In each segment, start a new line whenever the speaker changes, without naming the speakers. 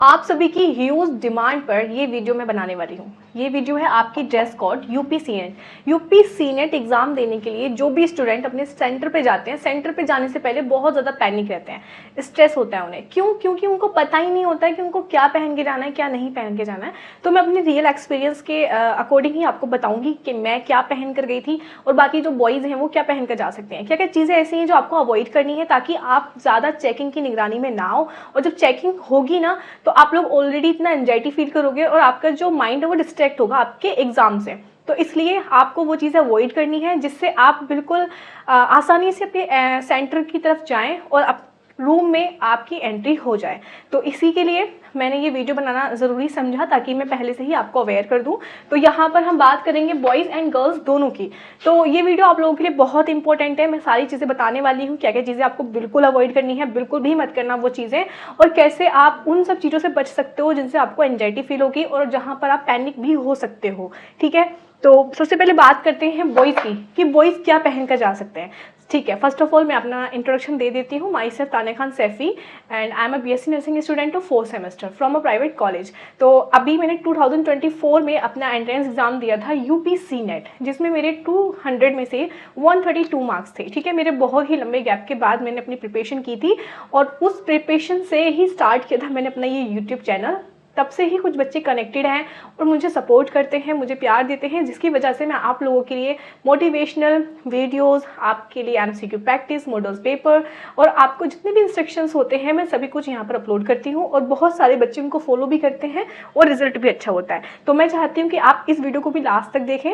आप सभी की ह्यूज डिमांड पर ये वीडियो मैं बनाने वाली हूँ। ये वीडियो है आपकी dress code UP senate exam देने के लिए जो भी स्टूडेंट अपने सेंटर पे जाते हैं, सेंटर पे जाने से पहले बहुत ज़्यादा पैनिक रहते हैं, स्ट्रेस होता है उन्हें। क्यों? क्योंकि उनको पता ही नहीं होता है कि उनको क्या पहन के जाना है, क्या नहीं पहन के जाना है। तो मैं अपने रियल एक्सपीरियंस के अकॉर्डिंग ही आपको बताऊंगी कि मैं क्या पहन कर गई थी और बाकी जो बॉयज़ हैं वो क्या पहन कर जा सकते हैं। क्या क्या चीज़ें ऐसी हैं जो आपको अवॉइड करनी है ताकि आप ज़्यादा चेकिंग की निगरानी में ना हो, और जब चेकिंग होगी ना तो आप लोग ऑलरेडी इतना एंजाइटी फील करोगे और आपका जो माइंड है वो डिस्ट्रैक्ट होगा आपके एग्जाम से। तो इसलिए आपको वो चीज़ें अवॉइड करनी है जिससे आप बिल्कुल आसानी से अपने सेंटर की तरफ जाएं और रूम में आपकी एंट्री हो जाए। तो इसी के लिए मैंने ये वीडियो बनाना ज़रूरी समझा ताकि मैं पहले से ही आपको अवेयर कर दूं। तो यहाँ पर हम बात करेंगे बॉयज़ एंड गर्ल्स दोनों की। तो ये वीडियो आप लोगों के लिए बहुत इंपॉर्टेंट है। मैं सारी चीज़ें बताने वाली हूँ, क्या क्या चीज़ें आपको बिल्कुल अवॉइड करनी है, बिल्कुल भी मत करना वो चीज़ें, और कैसे आप उन सब चीज़ों से बच सकते हो जिनसे आपको एंजाइटी फील होगी और जहाँ पर आप पैनिक भी हो सकते हो। ठीक है, तो सबसे पहले बात करते हैं बॉयज़ की कि बॉयज़ क्या पहन कर जा सकते हैं। ठीक है, फर्स्ट ऑफ ऑल मैं अपना इंट्रोडक्शन दे देती हूँ। Myself Tania Khan Saifi and I am a BSc nursing student of 4th semester from a private college. तो अभी मैंने 2024 में अपना एंट्रेंस एग्जाम दिया था यूपी सीनेट, जिसमें मेरे 200 में से 132 मार्क्स थे। ठीक है, मेरे बहुत ही लंबे गैप के बाद मैंने अपनी प्रिपरेशन की थी और उस प्रिपरेशन से ही स्टार्ट किया था मैंने अपना ये यूट्यूब चैनल। तब से ही कुछ बच्चे कनेक्टेड हैं और मुझे सपोर्ट करते हैं, मुझे प्यार देते हैं, जिसकी वजह से मैं आप लोगों के लिए मोटिवेशनल वीडियोस, आपके लिए एमसीक्यू प्रैक्टिस, मॉडल्स पेपर और आपको जितने भी इंस्ट्रक्शंस होते हैं मैं सभी कुछ यहाँ पर अपलोड करती हूँ और बहुत सारे बच्चे उनको फॉलो भी करते हैं और रिजल्ट भी अच्छा होता है। तो मैं चाहती हूँ कि आप इस वीडियो को भी लास्ट तक देखें।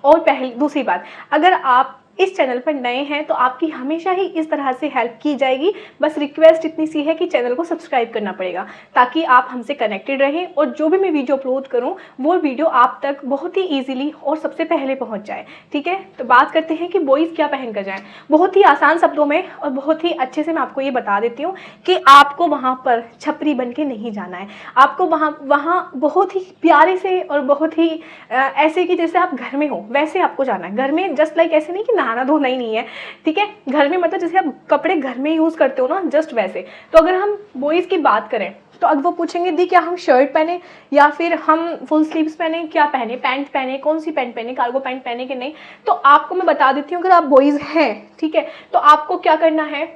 और दूसरी बात, अगर आप इस चैनल पर नए हैं तो आपकी हमेशा ही इस तरह से हेल्प की जाएगी। बस रिक्वेस्ट इतनी सी है कि चैनल को सब्सक्राइब करना पड़ेगा ताकि आप हमसे कनेक्टेड रहें और जो भी मैं वीडियो अपलोड करूं वो वीडियो आप तक बहुत ही इजीली और सबसे पहले पहुंच जाए। ठीक है, तो बात करते हैं कि बॉयज़ क्या पहन कर जाएं। बहुत ही आसान शब्दों में और बहुत ही अच्छे से मैं आपको ये बता देती हूँ कि आपको वहाँ पर छपरी बन के नहीं जाना है। आपको वहाँ बहुत ही प्यारे से और बहुत ही ऐसे कि जैसे आप घर में हो वैसे आपको जाना है। घर में जस्ट लाइक ऐसे नहीं कि नहाना धोना ही नहीं है। ठीक है, घर में मतलब जैसे आप कपड़े घर में यूज करते हो ना, जस्ट वैसे। तो अगर हम बॉयज की बात करें तो अगर वो पूछेंगे दी क्या हम शर्ट पहने या फिर हम फुल स्लीव्स पहने, क्या पहने, पैंट पहने, कौन सी पैंट पहने, कार्गो पैंट पहने कि नहीं, तो आपको मैं बता देती हूँ अगर आप बॉयज हैं, ठीक है, तो आपको क्या करना है,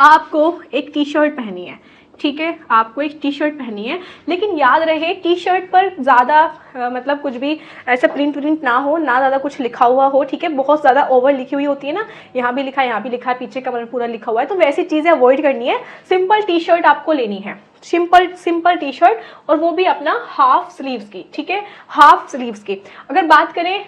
आपको एक टी शर्ट पहनी है। ठीक है, आपको एक टी शर्ट पहनी है, लेकिन याद रहे टी शर्ट पर ज़्यादा मतलब कुछ भी ऐसा प्रिंट ना हो, ना ज़्यादा कुछ लिखा हुआ हो। ठीक है, बहुत ज़्यादा ओवर लिखी हुई होती है ना, यहाँ भी लिखा है, यहाँ भी लिखा है, पीछे कमर पूरा लिखा हुआ है, तो वैसी चीज़ें अवॉइड करनी है। सिंपल टी शर्ट आपको लेनी है, सिंपल टी शर्ट, और वो भी अपना हाफ स्लीव्स की। ठीक है, हाफ स्लीव्स की। अगर बात करें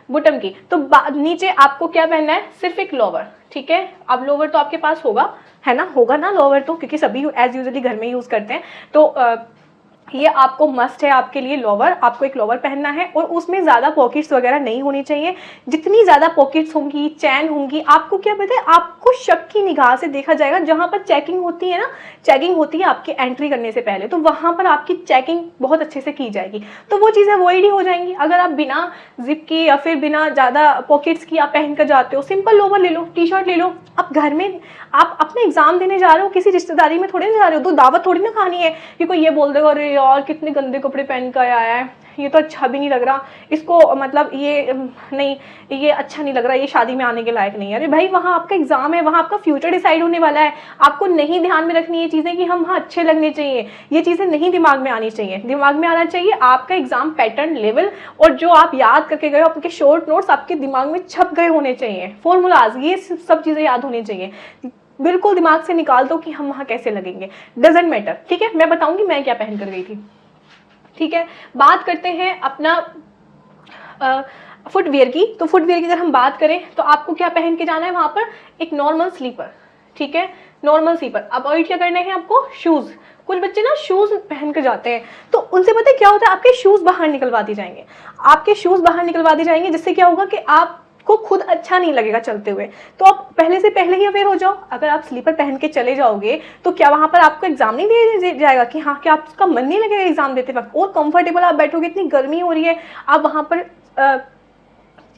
बॉटम की तो नीचे आपको क्या पहनना है, सिर्फ एक लोवर। ठीक है, अब लोवर तो आपके पास होगा, है ना, होगा ना लोवर, तो क्योंकि सभी एज यूजुअली घर में यूज करते हैं। तो ये आपको मस्ट है आपके लिए लोवर। आपको एक लोवर पहनना है और उसमें ज़्यादा पॉकेट्स वगैरह नहीं होनी चाहिए। जितनी ज़्यादा पॉकेट्स होंगी, चैन होंगी, आपको क्या पता है, आपको शक की निगाह से देखा जाएगा। जहाँ पर चेकिंग होती है ना, चेकिंग होती है आपकी एंट्री करने से पहले, तो वहाँ पर आपकी चेकिंग बहुत अच्छे से की जाएगी। तो वो चीज़ें अवॉइड ही हो जाएंगी। अगर आप बिना जिप की या फिर बिना ज़्यादा पॉकेट्स की आप पहन कर जाते हो, सिंपल लोवर ले लो, टी शर्ट ले लो। आप घर में आप अपना एग्जाम देने जा रहे हो, किसी रिश्तेदारी में थोड़ी ना जा रहे हो, तो दावत थोड़ी ना खानी है कि कोई ये बोल देगा अरे यार कितने गंदे कपड़े पहन कर आया है, ये तो अच्छा भी नहीं लग रहा, इसको मतलब ये नहीं, ये अच्छा नहीं लग रहा, ये शादी में आने के लायक नहीं है। अरे भाई, वहाँ आपका एग्जाम है, वहाँ आपका फ्यूचर डिसाइड होने वाला है। आपको नहीं ध्यान में रखनी ये चीज़ें कि हम वहाँ अच्छे लगने चाहिए, ये चीज़ें नहीं दिमाग में आनी चाहिए। दिमाग में आना चाहिए आपका एग्जाम पैटर्न लेवल, और जो आप याद करके गए हो, आपके शॉर्ट नोट्स आपके दिमाग में छप गए होने चाहिए, फॉर्मूलाज, ये सब चीज़ें याद होनी चाहिए। बिल्कुल दिमाग से निकाल दो कि हम वहाँ कैसे लगेंगे, डजेंट मैटर। ठीक है, मैं बताऊंगी मैं क्या पहन कर गई थी। ठीक है, बात करते हैं अपना फुटवेयर की। तो फुटवेयर की अगर हम बात करें तो आपको क्या पहन के जाना है वहाँ पर, एक नॉर्मल स्लीपर। ठीक है, नॉर्मल स्लीपर। अवॉइड क्या करना है आपको, शूज़। कुछ बच्चे ना शूज़ पहन कर जाते हैं, तो उनसे पता है क्या होता है, आपके शूज़ बाहर निकलवा दी जाएंगे, आपके शूज़ बाहर निकलवा दी जाएंगे, जिससे क्या होगा कि आप को खुद अच्छा नहीं लगेगा चलते हुए। तो आप पहले से पहले ही अवेयर हो जाओ। अगर आप स्लीपर पहन के चले जाओगे तो क्या वहां पर आपको एग्जाम नहीं दिया जाएगा कि हाँ, क्या आपका मन नहीं लगेगा एग्जाम देते वक्त, और कंफर्टेबल आप बैठोगे, इतनी गर्मी हो रही है, आप वहां पर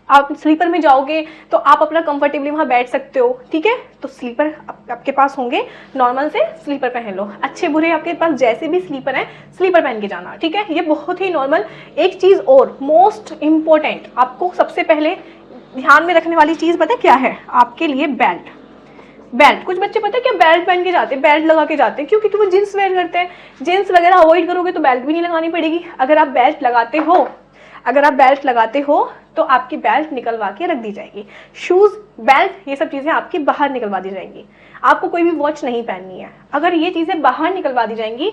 आप स्लीपर में जाओगे तो आप अपना कंफर्टेबली वहाँ बैठ सकते हो, ठीक है। तो स्लीपर आपके पास होंगे, नॉर्मल से स्लीपर पहन लो, अच्छे बुरे आपके पास जैसे भी स्लीपर हैं स्लीपर पहन के जाना, ठीक है। ये बहुत ही नॉर्मल। एक चीज़ और मोस्ट इम्पोर्टेंट, आपको सबसे पहले ध्यान में रखने वाली चीज़ पता है क्या है आपके लिए? बेल्ट। बेल्ट, कुछ बच्चे पता है क्या बेल्ट पहन के जाते हैं, बेल्ट लगा के जाते हैं, क्यों? क्योंकि वो जींस वेयर करते हैं। जींस वगैरह अवॉइड करोगे तो बेल्ट भी नहीं लगानी पड़ेगी। अगर आप बेल्ट लगाते हो, अगर आप बेल्ट लगाते हो तो आपकी बेल्ट निकलवा के रख दी जाएगी। शूज, बेल्ट, ये सब चीज़ें आपकी बाहर निकलवा दी जाएंगी। आपको कोई भी वॉच नहीं पहननी है। अगर ये चीज़ें बाहर निकलवा दी जाएंगी,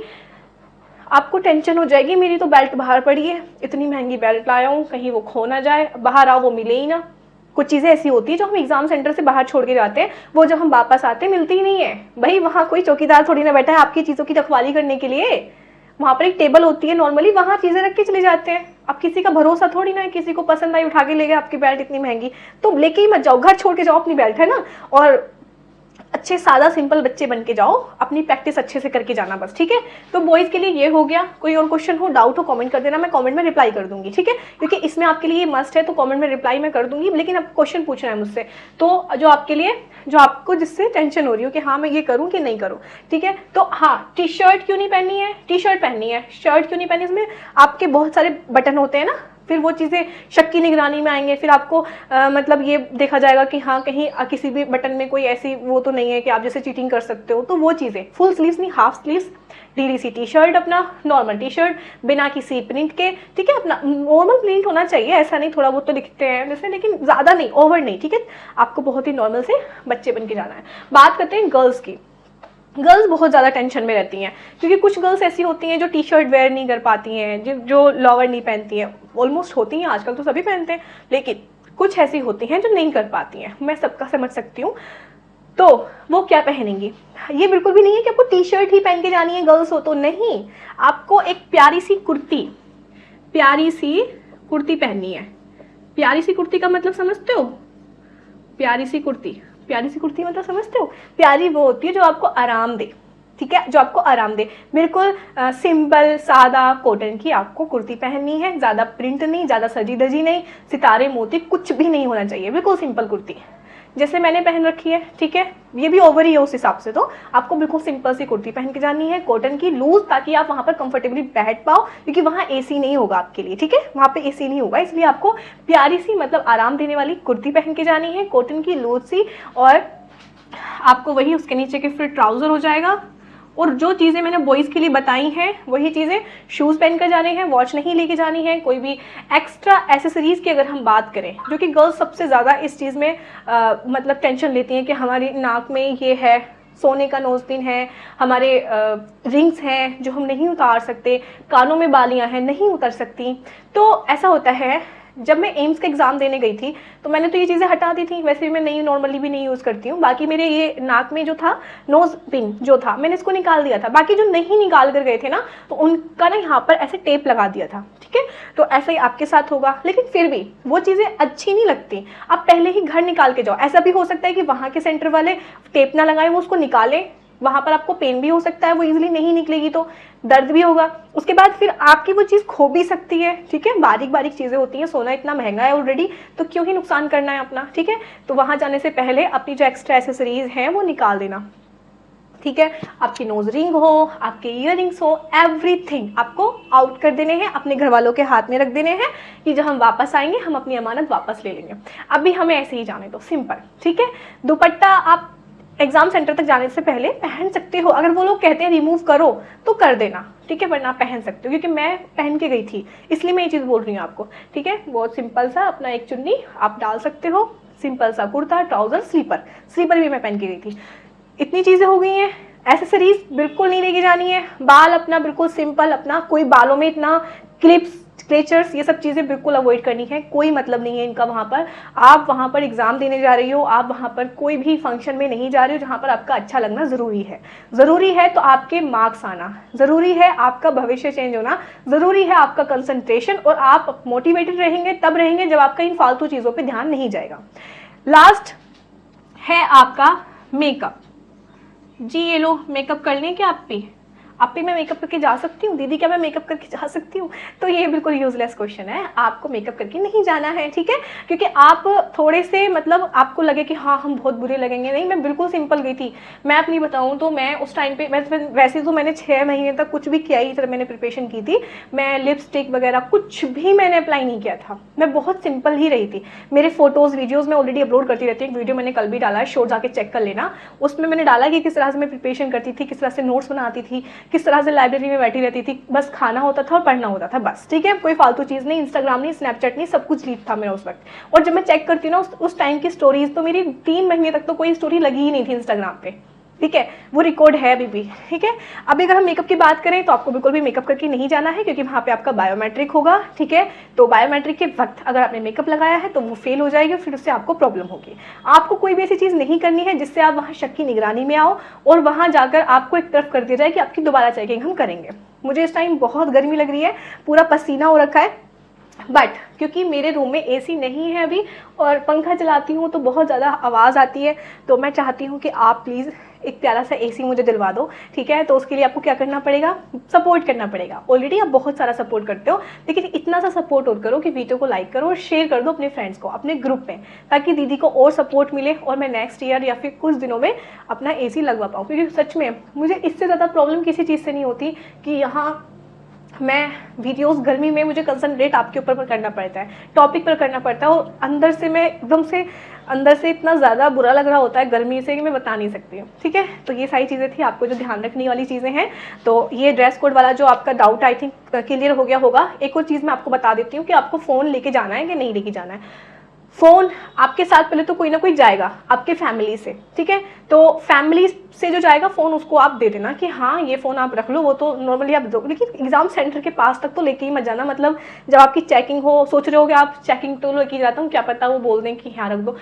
आपको टेंशन हो जाएगी मेरी तो बेल्ट बाहर पड़ी है, इतनी महंगी बेल्ट लाया हूँ, कहीं वो खो ना जाए, बाहर आओ वो मिले ही ना। कुछ चीज़ें ऐसी होती है जो हम एग्जाम सेंटर से बाहर छोड़ के जाते हैं, वो जब हम वापस आते हैं मिलती ही नहीं है। भाई वहाँ कोई चौकीदार थोड़ी ना बैठा है आपकी चीज़ों की रखवाली करने के लिए। वहाँ पर एक टेबल होती है नॉर्मली, वहाँ चीज़ें रख के चले जाते हैं। अब किसी का भरोसा थोड़ी ना है, किसी को पसंद आई उठा के ले गए आपकी बेल्ट इतनी महंगी, तो लेके ही मत जाओ, घर छोड़ के जाओ अपनी बेल्ट, है ना। और अच्छे सादा सिंपल बच्चे बन के जाओ, अपनी प्रैक्टिस अच्छे से करके जाना बस, ठीक है। तो बॉयज़ के लिए ये हो गया। कोई और क्वेश्चन हो, डाउट हो, कमेंट कर देना, मैं कमेंट में रिप्लाई कर दूंगी, ठीक है। क्योंकि इसमें आपके लिए मस्ट है तो कमेंट में रिप्लाई मैं कर दूंगी, लेकिन अब क्वेश्चन पूछना है मुझसे, तो जो आपके लिए, जो आपको जिससे टेंशन हो रही हो कि हाँ मैं ये करूँ कि नहीं करूँ, ठीक है। तो हाँ, टी शर्ट क्यों नहीं पहननी है? टी शर्ट पहननी है, शर्ट क्यों नहीं पहननी? इसमें आपके बहुत सारे बटन होते हैं ना, फिर वो चीज़ें शक की निगरानी में आएंगे, फिर आपको मतलब ये देखा जाएगा कि हाँ कहीं किसी भी बटन में कोई ऐसी वो तो नहीं है कि आप जैसे चीटिंग कर सकते हो। तो वो चीज़ें फुल स्लीव्स नहीं, हाफ स्लीव्स, ढीली सी टी शर्ट, अपना नॉर्मल टी शर्ट बिना किसी प्रिंट के, ठीक है। अपना नॉर्मल प्रिंट होना चाहिए, ऐसा नहीं थोड़ा बहुत तो लिखते हैं जैसे, लेकिन ज़्यादा नहीं, ओवर नहीं, ठीक है। आपको बहुत ही नॉर्मल से बच्चे बन के जाना है। बात करते हैं गर्ल्स की। गर्ल्स बहुत ज़्यादा टेंशन में रहती हैं, क्योंकि कुछ गर्ल्स ऐसी होती हैं जो टी शर्ट वेयर नहीं कर पाती हैं, जो लोअर नहीं पहनती हैं। ऑलमोस्ट होती हैं, आजकल तो सभी पहनते हैं, लेकिन कुछ ऐसी होती हैं जो नहीं कर पाती हैं। मैं सबका समझ सकती हूँ। तो वो क्या पहनेंगी? ये बिल्कुल भी नहीं है कि आपको टी शर्ट ही पहन के जानी है गर्ल्स हो तो, नहीं। आपको एक प्यारी सी कुर्ती, प्यारी सी कुर्ती पहननी है। प्यारी सी कुर्ती का मतलब समझते हो? प्यारी सी कुर्ती, प्यारी सी कुर्ती मतलब समझते हो? प्यारी वो होती है जो आपको आराम दे, ठीक है, जो आपको आराम दे। बिल्कुल सिंपल सादा कॉटन की आपको कुर्ती पहननी है, ज़्यादा प्रिंट नहीं, ज़्यादा सजी धजी नहीं, सितारे मोती कुछ भी नहीं होना चाहिए, बिल्कुल सिंपल कुर्ती जैसे मैंने पहन रखी है, ठीक है। ये भी ओवर ही है उस हिसाब से, तो आपको बिल्कुल सिंपल सी कुर्ती पहन के जानी है, कॉटन की लूज, ताकि आप वहाँ पर कंफर्टेबली बैठ पाओ, क्योंकि वहाँ एसी नहीं होगा आपके लिए, ठीक है। वहाँ पे एसी नहीं होगा, इसलिए आपको प्यारी सी मतलब आराम देने वाली कुर्ती पहन के जानी है, कॉटन की लूज सी। और आपको वही उसके नीचे के फिर ट्राउजर हो जाएगा। और जो चीज़ें मैंने बॉयज़ के लिए बताई हैं वही चीज़ें, शूज़ पहन कर जाने हैं, वॉच नहीं लेके जानी है, कोई भी एक्स्ट्रा एसेसरीज़ की अगर हम बात करें, जो कि गर्ल्स सबसे ज़्यादा इस चीज़ में मतलब टेंशन लेती हैं कि हमारी नाक में ये है, सोने का नोज़पिन है, हमारे रिंग्स हैं जो हम नहीं उतार सकते, कानों में बालियां हैं नहीं उतर सकती। तो ऐसा होता है, जब मैं एम्स का एग्ज़ाम देने गई थी तो मैंने तो ये चीज़ें हटा दी थी, वैसे भी मैं नहीं, नॉर्मली भी नहीं यूज़ करती हूँ। बाकी मेरे ये नाक में जो था नोज़ पिन जो था, मैंने इसको निकाल दिया था। बाकी जो नहीं निकाल कर गए थे ना, तो उनका ना यहाँ पर ऐसे टेप लगा दिया था, ठीक है। तो ऐसा ही आपके साथ होगा, लेकिन फिर भी वो चीज़ें अच्छी नहीं लगती। आप पहले ही घर निकाल के जाओ। ऐसा भी हो सकता है कि वहाँ के सेंटर वाले टेप ना लगाएं, वो उसको निकालें, वहाँ पर आपको पेन भी हो सकता है, वो इजीली नहीं निकलेगी तो दर्द भी होगा। उसके बाद फिर आपकी वो चीज़ खो भी सकती है, ठीक है। बारीक बारीक चीज़ें होती हैं, सोना इतना महंगा है ऑलरेडी, तो क्यों ही नुकसान करना है अपना, ठीक है। तो वहाँ जाने से पहले अपनी जो एक्स्ट्रा एसेसरीज हैं वो निकाल देना, ठीक है। आपकी नोज रिंग हो, आपके ईयर रिंग्स हो, एवरीथिंग आपको आउट कर देने हैं, अपने घर वालों के हाथ में रख देने हैं कि जब हम वापस आएंगे हम अपनी अमानत वापस ले लेंगे। अभी हमें ऐसे ही जाने दो, सिंपल, ठीक है। दुपट्टा आप एग्जाम सेंटर तक जाने से पहले पहन सकते हो, अगर वो लोग कहते हैं रिमूव करो तो कर देना, ठीक है, वरना पहन सकते हो, क्योंकि मैं पहन के गई थी इसलिए मैं ये चीज़ बोल रही हूँ आपको, ठीक है। बहुत सिंपल सा अपना एक चुन्नी आप डाल सकते हो, सिंपल सा कुर्ता, ट्राउजर, स्लीपर भी मैं पहन के गई थी। इतनी चीज़ें हो गई हैं। एसेसरीज बिल्कुल नहीं लेके जानी है, बाल अपना बिल्कुल सिंपल, अपना कोई बालों में इतना क्लिप्स, क्लेचर्स, ये सब चीज़ें बिल्कुल अवॉइड करनी है, कोई मतलब नहीं है इनका। वहाँ पर आप वहाँ पर एग्जाम देने जा रही हो, आप वहाँ पर कोई भी फंक्शन में नहीं जा रही हो जहाँ पर आपका अच्छा लगना ज़रूरी है। ज़रूरी है तो आपके मार्क्स आना ज़रूरी है, आपका भविष्य चेंज होना ज़रूरी है, आपका कंसंट्रेशन, और आप मोटिवेटेड रहेंगे तब रहेंगे जब आपका इन फालतू चीज़ों पर ध्यान नहीं जाएगा। लास्ट है आपका मेकअप। जी ये लो मेकअप कर लें क्या आप भी? आप पे मैं मेकअप करके जा सकती हूँ? दीदी क्या मैं मेकअप करके जा सकती हूँ? तो ये बिल्कुल यूजलेस क्वेश्चन है, आपको मेकअप करके नहीं जाना है, ठीक है। क्योंकि आप थोड़े से मतलब आपको लगे कि हाँ हम बहुत बुरे लगेंगे, नहीं, मैं बिल्कुल सिंपल गई थी। मैं अपनी बताऊँ तो मैं उस टाइम पे वैसे तो मैंने 6 महीने तक कुछ भी किया ही, जब मैंने प्रिपरेशन की थी, मैं लिपस्टिक वगैरह कुछ भी मैंने अप्लाई नहीं किया था, मैं बहुत सिंपल ही रही थी। मेरे फोटोज़ वीडियोज़ मैं ऑलरेडी अपलोड करती रहती हूँ, एक वीडियो मैंने कल भी डाला है, शो जाके चेक कर लेना। उसमें मैंने डाला कि किस तरह से मैं प्रिपरेशन करती थी, किस तरह से नोट्स बनाती थी, किस तरह से लाइब्रेरी में बैठी रहती थी, बस खाना होता था और पढ़ना होता था, बस, ठीक है। कोई फालतू चीज़ नहीं, इंस्टाग्राम नहीं, स्नैपचैट नहीं, सब कुछ लीव था मेरा उस वक्त। और जब मैं चेक करती हूँ ना उस टाइम की स्टोरीज, तो मेरी 3 महीने तक तो कोई स्टोरी लगी ही नहीं थी इंस्टाग्राम पे, ठीक है। वो रिकॉर्ड है अभी भी, ठीक है। अभी अगर हम मेकअप की बात करें तो आपको बिल्कुल भी मेकअप करके नहीं जाना है, क्योंकि वहाँ पे आपका बायोमेट्रिक होगा, ठीक है। तो बायोमेट्रिक के वक्त अगर आपने मेकअप लगाया है तो वो फेल हो जाएगी, फिर उससे आपको प्रॉब्लम होगी। आपको कोई भी ऐसी चीज़ नहीं करनी है जिससे आप वहाँ शक की निगरानी में आओ और वहाँ जाकर आपको एक तरफ कर दिया जाए कि आपकी दोबारा चेकिंग हम करेंगे। मुझे इस टाइम बहुत गर्मी लग रही है, पूरा पसीना हो रखा है, बट क्योंकि मेरे रूम में एसी नहीं है अभी और पंखा चलाती हूँ तो बहुत ज़्यादा आवाज़ आती है, तो मैं चाहती हूँ कि आप प्लीज़ एक प्यारा सा एसी मुझे दिलवा दो, ठीक है। तो उसके लिए आपको क्या करना पड़ेगा, सपोर्ट करना पड़ेगा। ऑलरेडी आप बहुत सारा सपोर्ट करते हो, लेकिन इतना सा सपोर्ट और करो कि वीडियो को लाइक करो और शेयर कर दो अपने फ्रेंड्स को, अपने ग्रुप में, ताकि दीदी को और सपोर्ट मिले और मैं नेक्स्ट ईयर या फिर कुछ दिनों में अपना एसी लगवा पाऊँ। क्योंकि सच में मुझे इससे ज़्यादा प्रॉब्लम किसी चीज़ से नहीं होती कि यहाँ मैं वीडियोस गर्मी में मुझे कंसंट्रेट आपके ऊपर करना पड़ता है, टॉपिक पर करना पड़ता है, और अंदर से मैं एकदम से अंदर से इतना ज़्यादा बुरा लग रहा होता है गर्मी से कि मैं बता नहीं सकती हूँ, ठीक है। तो ये सारी चीज़ें थी आपको जो ध्यान रखने वाली चीज़ें हैं। तो ये ड्रेस कोड वाला जो आपका डाउट आई थिंक क्लियर हो गया होगा। एक और चीज़ मैं आपको बता देती हूँ कि आपको फ़ोन लेके जाना है कि नहीं लेके जाना है। फ़ोन आपके साथ पहले तो कोई ना कोई जाएगा आपके फैमिली से, ठीक है। तो फैमिली से जो जाएगा फ़ोन उसको आप दे देना कि हाँ ये फ़ोन आप रख लो, वो तो नॉर्मली आप दो, लेकिन एग्जाम सेंटर के पास तक तो लेके ही मत जाना। मतलब जब आपकी चेकिंग हो, सोच रहे हो कि आप चेकिंग तो लेके जाता हूँ, क्या पता वो बोल दें कि यहाँ रख दो,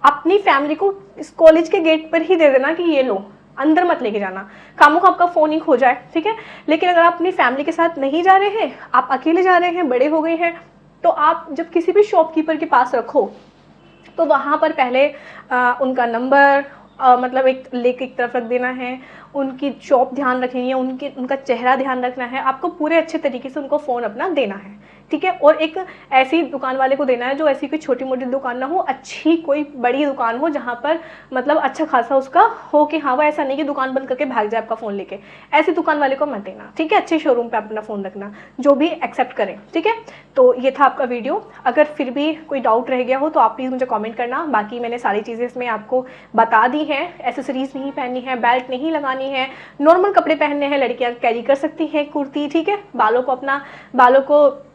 अपनी फैमिली को इस कॉलेज के गेट पर ही दे देना कि ये लो, अंदर मत लेके जाना, कामों का आपका फ़ोन ही खो जाए, ठीक है। लेकिन अगर आप अपनी फैमिली के साथ नहीं जा रहे हैं, आप अकेले जा रहे हैं, बड़े हो गए हैं, तो आप जब किसी भी शॉपकीपर के पास रखो तो वहाँ पर पहले उनका नंबर मतलब एक लेके एक तरफ रख देना है, उनकी शॉप ध्यान रखनी है, उनका चेहरा ध्यान रखना है, आपको पूरे अच्छे तरीके से उनको फ़ोन अपना देना है, ठीक है। और एक ऐसी दुकान वाले को देना है जो ऐसी कोई छोटी मोटी दुकान ना हो, अच्छी कोई बड़ी दुकान हो जहाँ पर मतलब अच्छा खासा उसका हो कि हाँ वो ऐसा नहीं कि दुकान बंद करके भाग जाए आपका फ़ोन लेके, ऐसी दुकान वाले को मत देना, ठीक है। अच्छे शोरूम पे अपना फ़ोन रखना, जो भी एक्सेप्ट करें, ठीक है। तो ये था आपका वीडियो। अगर फिर भी कोई डाउट रह गया हो तो आप प्लीज़ मुझे कॉमेंट करना। बाकी मैंने सारी चीज़ें इसमें आपको बता दी हैं। एसेसरीज नहीं पहननी है, बेल्ट नहीं लगानी है, नॉर्मल कपड़े पहनने हैं, लड़कियाँ कैरी कर सकती हैं कुर्ती, ठीक है। बालों को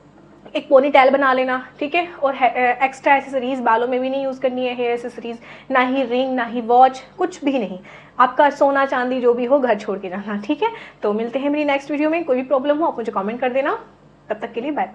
एक पोनी टेल बना लेना, ठीक है। और एक्स्ट्रा एसेसरीज बालों में भी नहीं यूज़ करनी है, हेयर एसेसरीज, ना ही रिंग, ना ही वॉच, कुछ भी नहीं। आपका सोना चांदी जो भी हो घर छोड़ के जाना, ठीक है। तो मिलते हैं मेरी नेक्स्ट वीडियो में। कोई भी प्रॉब्लम हो आप मुझे कमेंट कर देना। तब तक के लिए बाय बाय।